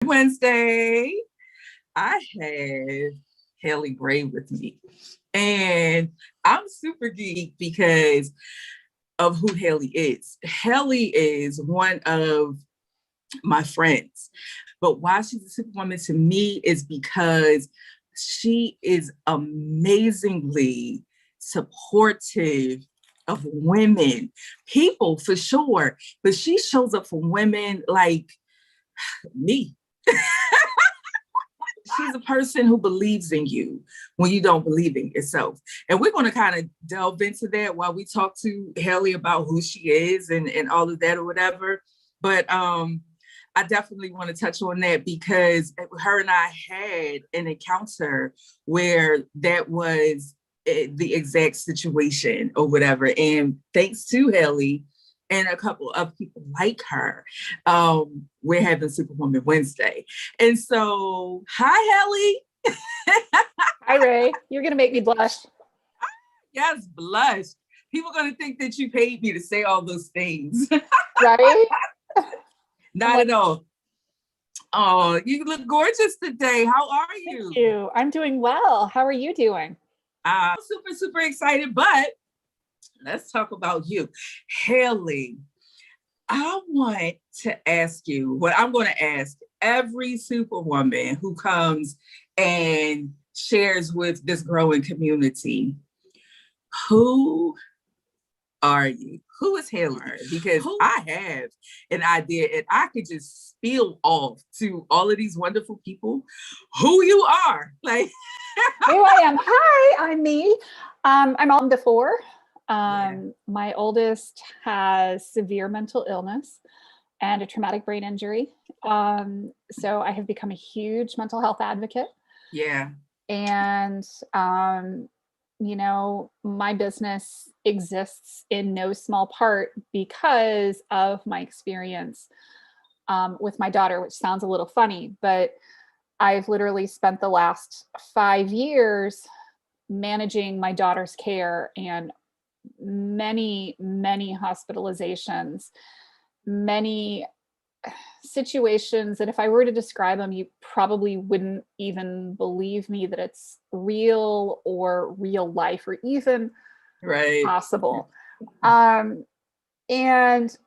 Wednesday. I have Haley Gray with me. And I'm super geeked because of who Haley is. Haley is one of my friends. But why she's a superwoman to me is because she is amazingly supportive of women, people for sure. But she shows up for women like me. She's a person who believes in you when you don't believe in yourself. And we're going to kind of delve into that while we talk to Haley about who she is and all of that or whatever. But I definitely want to touch on that because her and I had an encounter where that was the exact situation or whatever. And thanks to Haley and a couple of people like her, we're having Superwoman Wednesday. And so, hi, Haley. Hi, Ray. You're going to make me blush. Yes, blush. People are going to think that you paid me to say all those things. Right? Not at all. Oh, you look gorgeous today. How are you? Thank you. I'm doing well. How are you doing? I'm super, super excited, but let's talk about you. Haley, I want to ask you what I'm going to ask every superwoman who comes and shares with this growing community. Who are you? Who is Haley? Because I have an idea and I could just spill off to all of these wonderful people who you are. Like, Here I am. Hi, I'm me. I'm on before. My oldest has severe mental illness and a traumatic brain injury. So I have become a huge mental health advocate. Yeah. And, my business exists in no small part because of my experience with my daughter, which sounds a little funny, but I've literally spent the last 5 years managing my daughter's care and many, many hospitalizations, many situations that if I were to describe them, you probably wouldn't even believe me that it's real or real life or even possible. And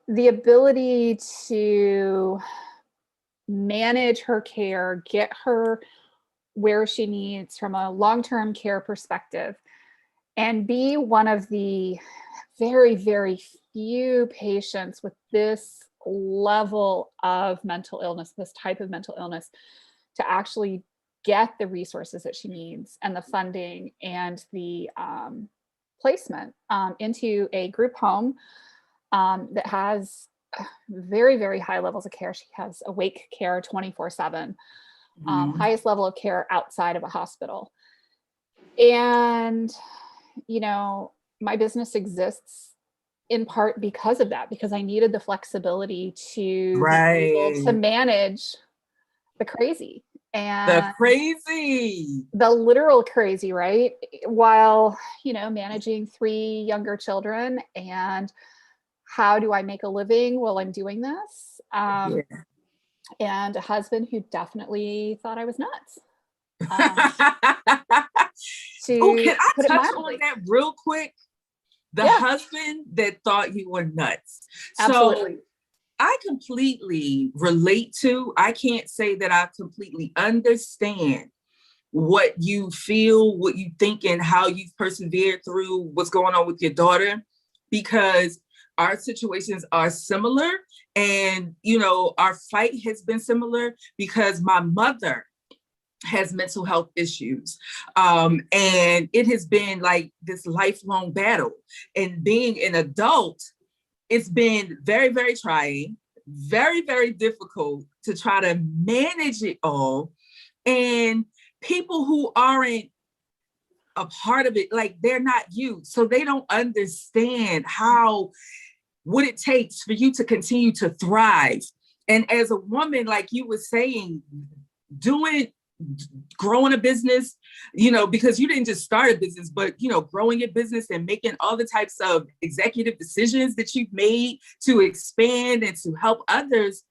the ability to manage her care, get her where she needs from a long-term care perspective, and be one of the very, very few patients with this level of mental illness, this type of mental illness, to actually get the resources that she needs and the funding and the placement into a group home that has very, very high levels of care. She has awake care 24/7, highest level of care outside of a hospital. And, my business exists in part because of that, because I needed the flexibility to be able to manage the crazy and the literal crazy, right? While, managing 3 younger children. And how do I make a living while I'm doing this? And a husband who definitely thought I was nuts. Can I touch on that real quick? The husband that thought you were nuts. Absolutely. So I completely relate to, I can't say that I completely understand what you feel, what you think, and how you've persevered through what's going on with your daughter, because our situations are similar. And, our fight has been similar because my mother has mental health issues. And it has been like this lifelong battle. And being an adult, it's been very, very trying, very, very difficult to try to manage it all. And people who aren't a part of it, like they're not you. So they don't understand what it takes for you to continue to thrive. And as a woman, like you were saying, growing a business, because you didn't just start a business, but, growing your business and making all the types of executive decisions that you've made to expand and to help others,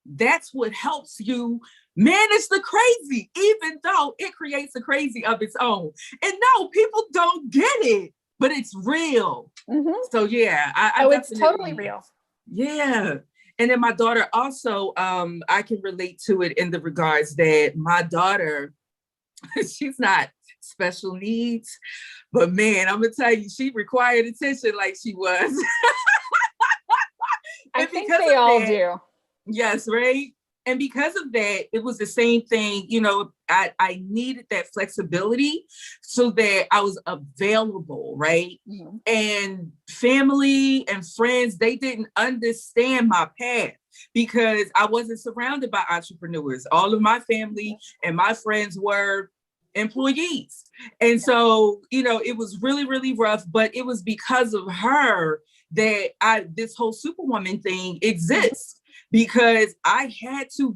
that's what helps you manage the crazy, even though it creates a crazy of its own. And no, people don't get it, but it's real. Mm-hmm. So yeah, it's totally real. Yeah. And then my daughter also, I can relate to it in the regards that my daughter, she's not special needs, but man, I'm gonna tell you, she required attention like she was. I think they all do. Yes, right. And because of that, it was the same thing. You know, I needed that flexibility so that I was available, right? Mm-hmm. And family and friends, they didn't understand my path because I wasn't surrounded by entrepreneurs. All of my family and my friends were employees. And so, you know, it was really, really rough, but it was because of her that this whole Superwoman thing exists. Because I had to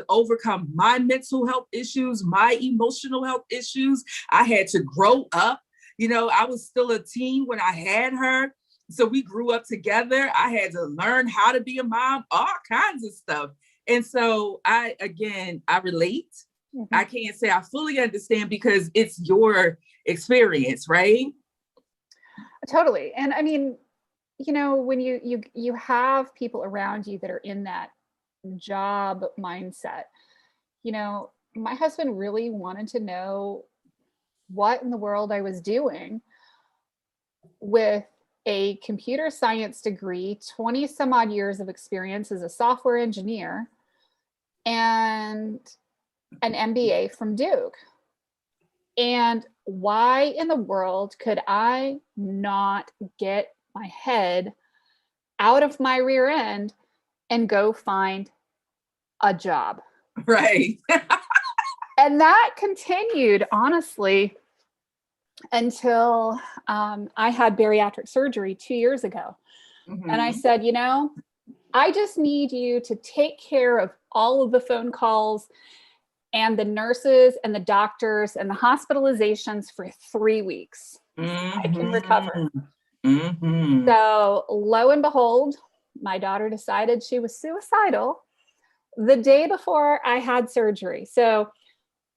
overcome my mental health issues, my emotional health issues. I had to grow up. You know, I was still a teen when I had her. So we grew up together. I had to learn how to be a mom, all kinds of stuff. And so I relate. Mm-hmm. I can't say I fully understand because it's your experience, right? Totally. And I mean, you know, when you have people around you that are in that job mindset, you know, my husband really wanted to know what in the world I was doing with a computer science degree, 20 some odd years of experience as a software engineer, and an MBA from Duke. And why in the world could I not get my head out of my rear end and go find a job? Right. And that continued, honestly, until I had bariatric surgery 2 years ago. Mm-hmm. And I said, you know, I just need you to take care of all of the phone calls and the nurses and the doctors and the hospitalizations for 3 weeks. Mm-hmm. I can recover. Mm-hmm. So lo and behold, my daughter decided she was suicidal the day before I had surgery. So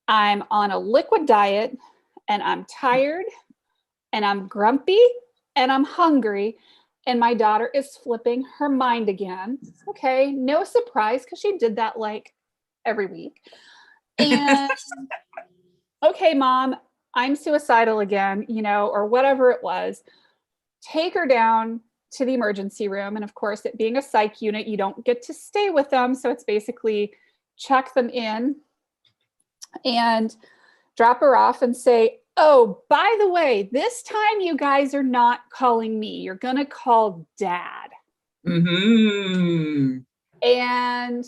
I'm on a liquid diet and I'm tired and I'm grumpy and I'm hungry and my daughter is flipping her mind again. Okay, no surprise because she did that like every week. And okay, mom, I'm suicidal again, you know, or whatever it was. Take her down to the emergency room. And of course, it being a psych unit, you don't get to stay with them. So it's basically check them in and drop her off and say, oh, by the way, this time you guys are not calling me. You're going to call dad. Mm-hmm. And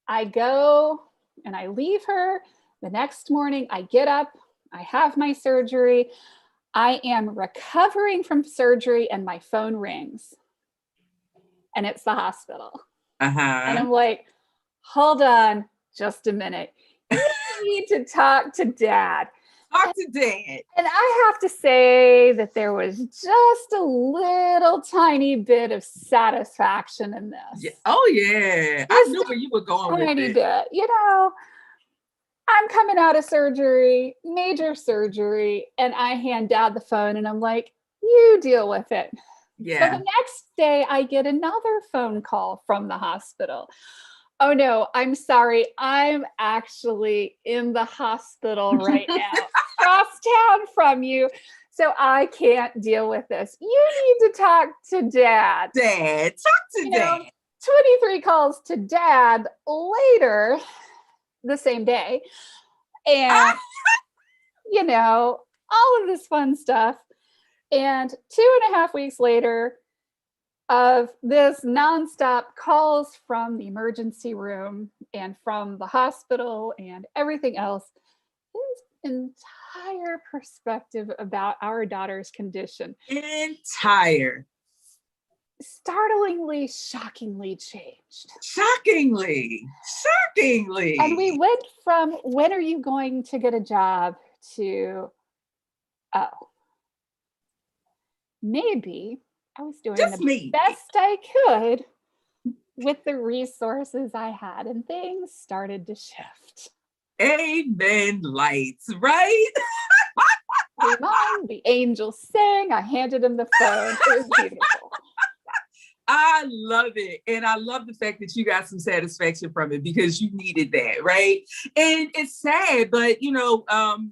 I go and I leave her. The next morning, I get up, I have my surgery. I am recovering from surgery and my phone rings. And it's the hospital. Uh-huh. And I'm like, hold on just a minute. You need to talk to dad. Talk to dad. And I have to say that there was just a little tiny bit of satisfaction in this. Yeah. Oh, yeah. I knew where you were going with it. Tiny bit. You know, I'm coming out of surgery, major surgery, and I hand dad the phone and I'm like, you deal with it. Yeah. So the next day I get another phone call from the hospital. Oh no, I'm sorry. I'm actually in the hospital right now, across town from you. So I can't deal with this. You need to talk to dad. Dad, talk to dad. 23 calls to dad later, the same day. And, you know, all of this fun stuff. And 2.5 weeks later, of this nonstop calls from the emergency room and from the hospital and everything else, his entire perspective about our daughter's condition. Startlingly, shockingly changed. Shockingly. And we went from, when are you going to get a job, to, oh, maybe I was doing best I could with the resources I had, and things started to shift. Amen. Lights, right? Came on, the angels sang, I handed him the phone. It was beautiful. I love it. And I love the fact that you got some satisfaction from it because you needed that, right? And it's sad, but I'm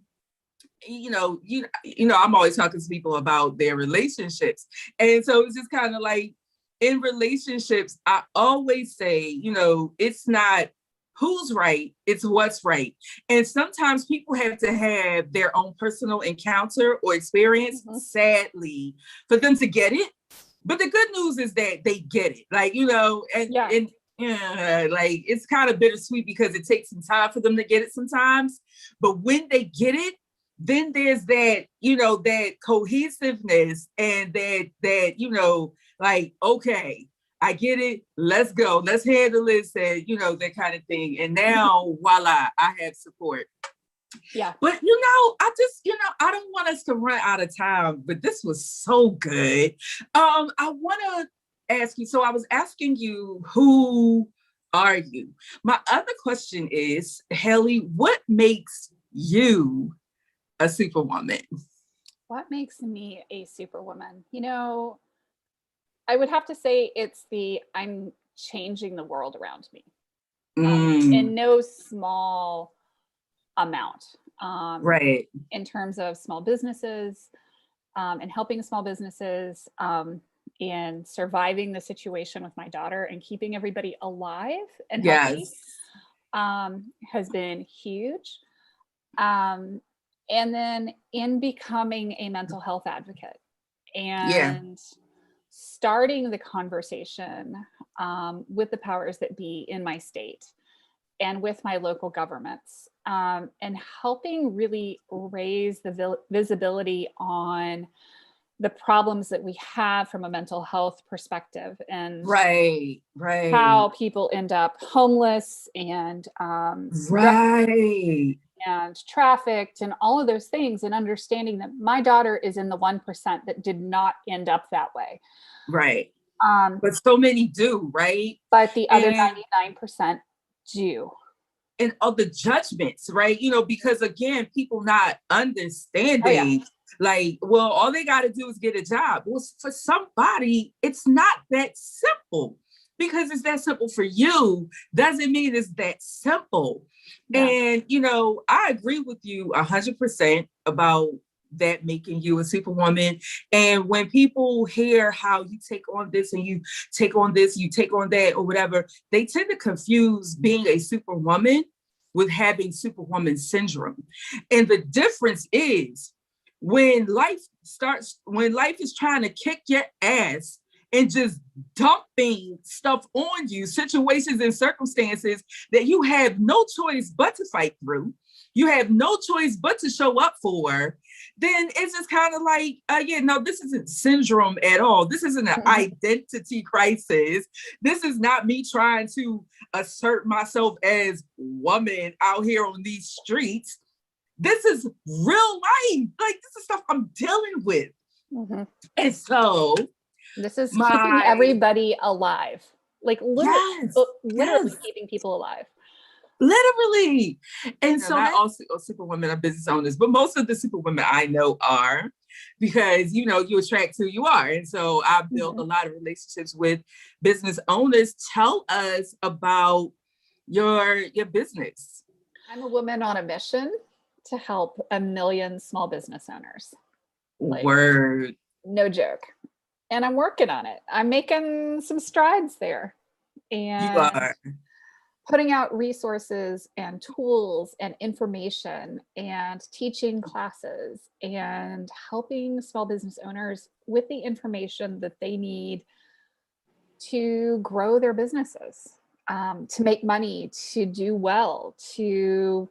always talking to people about their relationships. And so it's just kind of like in relationships, I always say, it's not who's right, it's what's right. And sometimes people have to have their own personal encounter or experience, sadly, for them to get it. But the good news is that they get it, like, like it's kind of bittersweet because it takes some time for them to get it sometimes. But when they get it, then there's that, that cohesiveness and that, like, okay, I get it. Let's go. Let's handle this, and, that kind of thing. And now, voila, I have support. Yeah. But, I just, I don't want us to run out of time, but this was so good. I want to ask you, so I was asking you, who are you? My other question is, Haley, what makes you a superwoman? What makes me a superwoman? I would have to say it's I'm changing the world around me in no small amount. Right. In terms of small businesses and helping small businesses and surviving the situation with my daughter and keeping everybody alive and healthy has been huge. And then in becoming a mental health advocate and starting the conversation with the powers that be in my state and with my local governments, and helping really raise the visibility on the problems that we have from a mental health perspective, and how people end up homeless and and trafficked and all of those things, and understanding that my daughter is in the 1% that did not end up that way. Right. But so many do, right? But the other 99% do. And other judgments, right? Because again, people not understanding, like, well, all they got to do is get a job. Well, for somebody, it's not that simple. Because it's that simple for you doesn't mean it's that simple. Yeah. And, I agree with you 100% about that making you a superwoman. And when people hear how you take on this and you take on this, you take on that or whatever, they tend to confuse being a superwoman with having superwoman syndrome. And the difference is when life is trying to kick your ass and just dumping stuff on you, situations and circumstances that you have no choice but to fight through, you have no choice but to show up for, then it's just kind of like, this isn't syndrome at all. This isn't an identity crisis. This is not me trying to assert myself as woman out here on these streets. This is real life. Like, this is stuff I'm dealing with. And so this is keeping everybody alive. Like literally keeping people alive. Literally. And so not all superwomen are business owners, but most of the superwomen I know are, because, you attract who you are. And so I've built a lot of relationships with business owners. Tell us about your business. I'm a woman on a mission to help 1 million small business owners. Word. No joke. And I'm working on it. I'm making some strides there. And you are putting out resources and tools and information and teaching classes and helping small business owners with the information that they need to grow their businesses, to make money, to do well, to,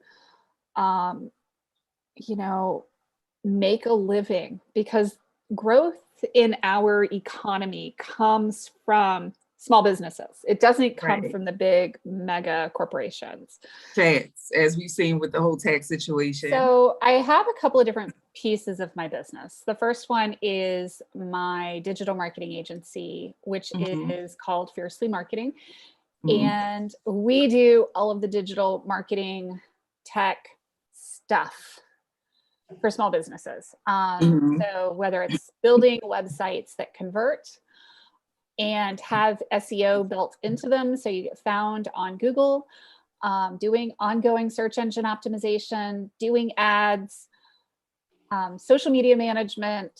make a living, because growth in our economy comes from small businesses. It doesn't come Right. from the big mega corporations. Tax, as we've seen with the whole tax situation. So I have a couple of different pieces of my business. The first one is my digital marketing agency, which Mhm, is called Fiercely Marketing. mhm, And we do all of the digital marketing tech stuff for small businesses. mhm. So whether it's building websites that convert and have SEO built into them so you get found on Google, doing ongoing search engine optimization, doing ads, social media management,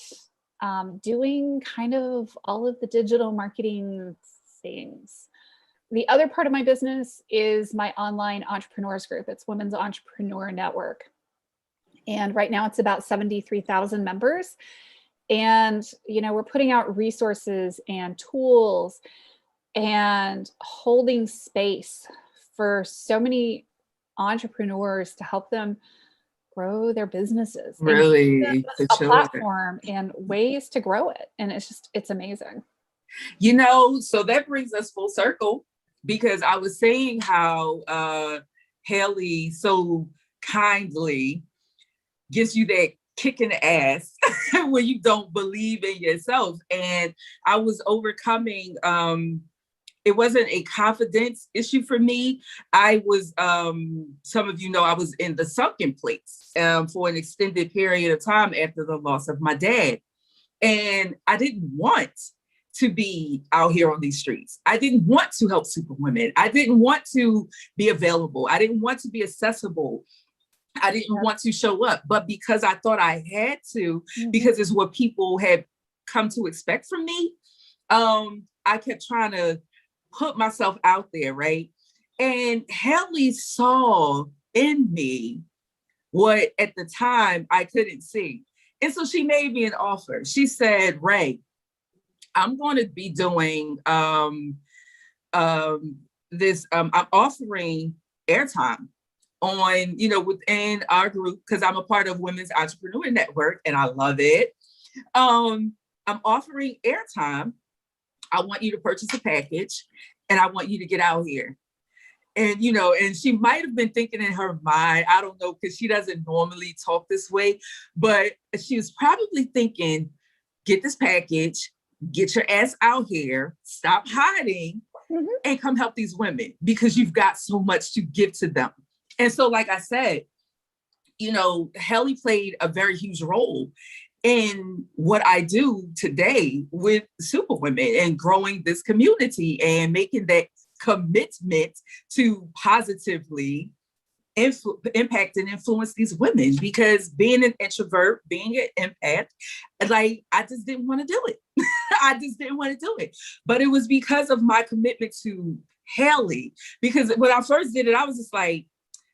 doing kind of all of the digital marketing things. The other part of my business is my online entrepreneurs group. It's Women's Entrepreneur Network. And right now it's about 73,000 members. And, we're putting out resources and tools and holding space for so many entrepreneurs to help them grow their businesses and give them Really, for a sure. platform and ways to grow it. And it's amazing. So that brings us full circle, because I was saying how Haley so kindly gives you that kick in the ass when you don't believe in yourself. And I was overcoming, it wasn't a confidence issue for me. I was, some of you know, I was in the sunken place for an extended period of time after the loss of my dad. And I didn't want to be out here on these streets. I didn't want to help Superwomen. I didn't want to be available. I didn't want to be accessible. I didn't want to show up, but because I thought I had to, because it's what people had come to expect from me, I kept trying to put myself out there, right? And Haley saw in me what at the time I couldn't see. And so she made me an offer. She said, Ray, I'm going to be doing this, I'm offering airtime on, within our group, because I'm a part of Women's Entrepreneur Network and I love it. I'm offering airtime. I want you to purchase a package and I want you to get out here. And, and she might have been thinking in her mind, I don't know, because she doesn't normally talk this way, but she was probably thinking, get this package, get your ass out here, stop hiding, and come help these women because you've got so much to give to them. And so, like I said, Haley played a very huge role in what I do today with Superwomen and growing this community and making that commitment to positively impact and influence these women, because being an introvert, being an empath, like I just didn't want to do it. I just didn't want to do it. But it was because of my commitment to Haley. Because when I first did it, I was just like,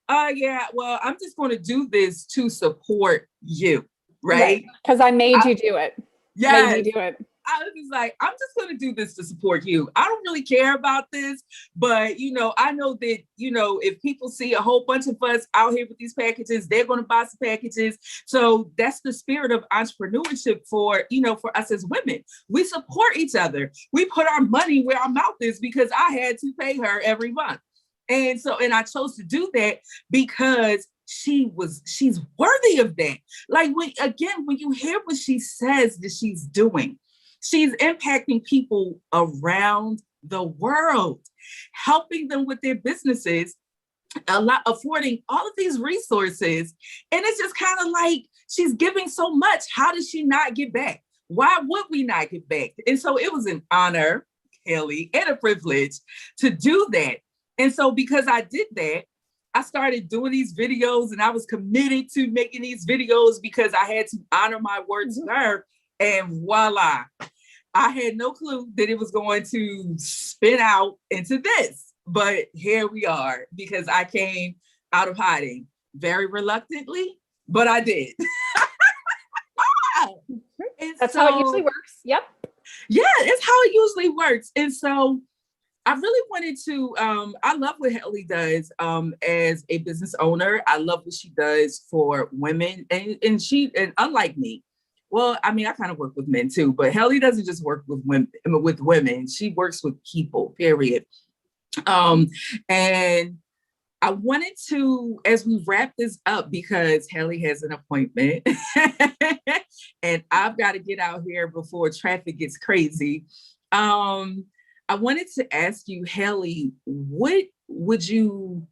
yeah, well, I'm just going to do this to support you. Right. Because I made you do it. Yes. Made me do it. I was just like, I'm just going to do this to support you. I don't really care about this, but, I know that, if people see a whole bunch of us out here with these packages, they're going to buy some packages. So that's the spirit of entrepreneurship for us as women. We support each other. We put our money where our mouth is because I had to pay her every month. And I chose to do that because she's worthy of that. Like when you hear what she says that she's doing, she's impacting people around the world, helping them with their businesses, affording all of these resources. And it's just kind of like she's giving so much. How does she not give back? Why would we not give back? And so it was an honor, Haley, and a privilege to do that. And so because I did that, I started doing these videos and I was committed to making these videos because I had to honor my word to her. And voila, I had no clue that it was going to spin out into this. But here we are, because I came out of hiding very reluctantly, but I did. That's how it usually works. Yep. Yeah, it's how it usually works. And so I really wanted to, I love what Haley does as a business owner. I love what she does for women. And unlike me, well, I mean, I kind of work with men too, but Helly doesn't just work with women. She works with people, period. And I wanted to, as we wrap this up, because Helly has an appointment and I've got to get out here before traffic gets crazy. I wanted to ask you, Helly, what would you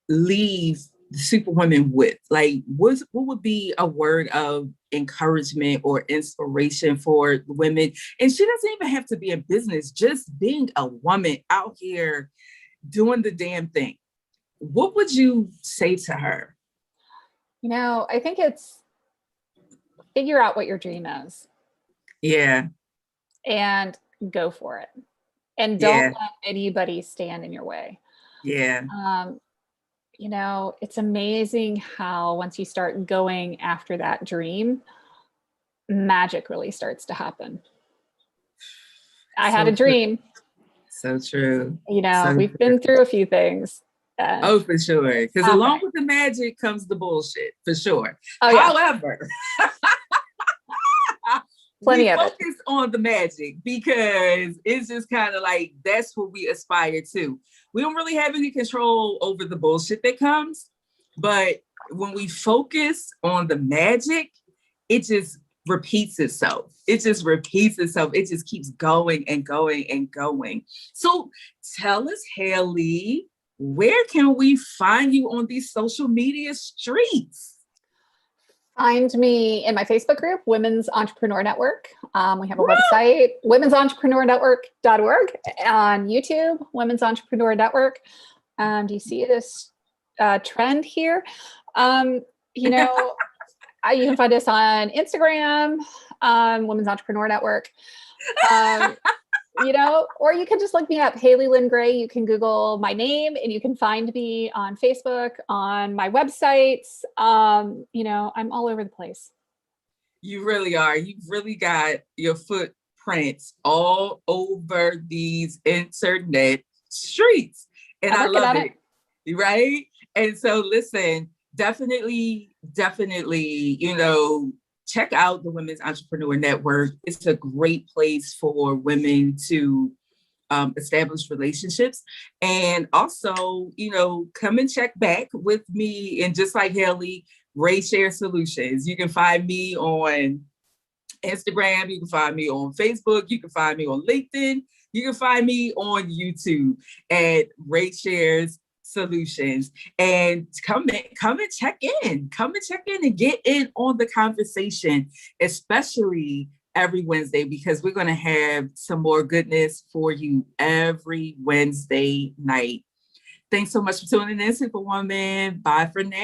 leave the Superwoman with? Like, what would be a word of encouragement or inspiration for women? And she doesn't even have to be in business, just being a woman out here doing the damn thing. What would you say to her? I think it's figure out what your dream is. Yeah. And go for it. And don't let anybody stand in your way. Yeah. It's amazing how once you start going after that dream, magic really starts to happen. I had a dream. So true. We've been through a few things. Oh, for sure. Because along with the magic comes the bullshit, for sure. Oh, yeah. However, we focus on the magic because it's just kind of like that's what we aspire to. We don't really have any control over the bullshit that comes, but when we focus on the magic, it just repeats itself. It just repeats itself. It just keeps going and going and going. So tell us, Helly, where can we find you on these social media streets? Find me in my Facebook group, Women's Entrepreneur Network. We have a website, women'sentrepreneur.org, on YouTube, Women's Entrepreneur Network. Do you see this trend here? You can find us on Instagram, Women's Entrepreneur Network. Or you can just look me up, Haley Lynn Gray. You can Google my name and you can find me on Facebook, on my websites. I'm all over the place. You really are. You've really got your footprints all over these internet streets. And I love it. Right? And so listen, definitely, check out the Women's Entrepreneur Network. It's a great place for women to establish relationships. And also, come and check back with me. And just like Helly, Ray Share Solutions. You can find me on Instagram. You can find me on Facebook. You can find me on LinkedIn. You can find me on YouTube at Ray Shares Solutions. And come and check in. Come and check in and get in on the conversation, especially every Wednesday, because we're going to have some more goodness for you every Wednesday night. Thanks so much for tuning in, Superwoman. Bye for now.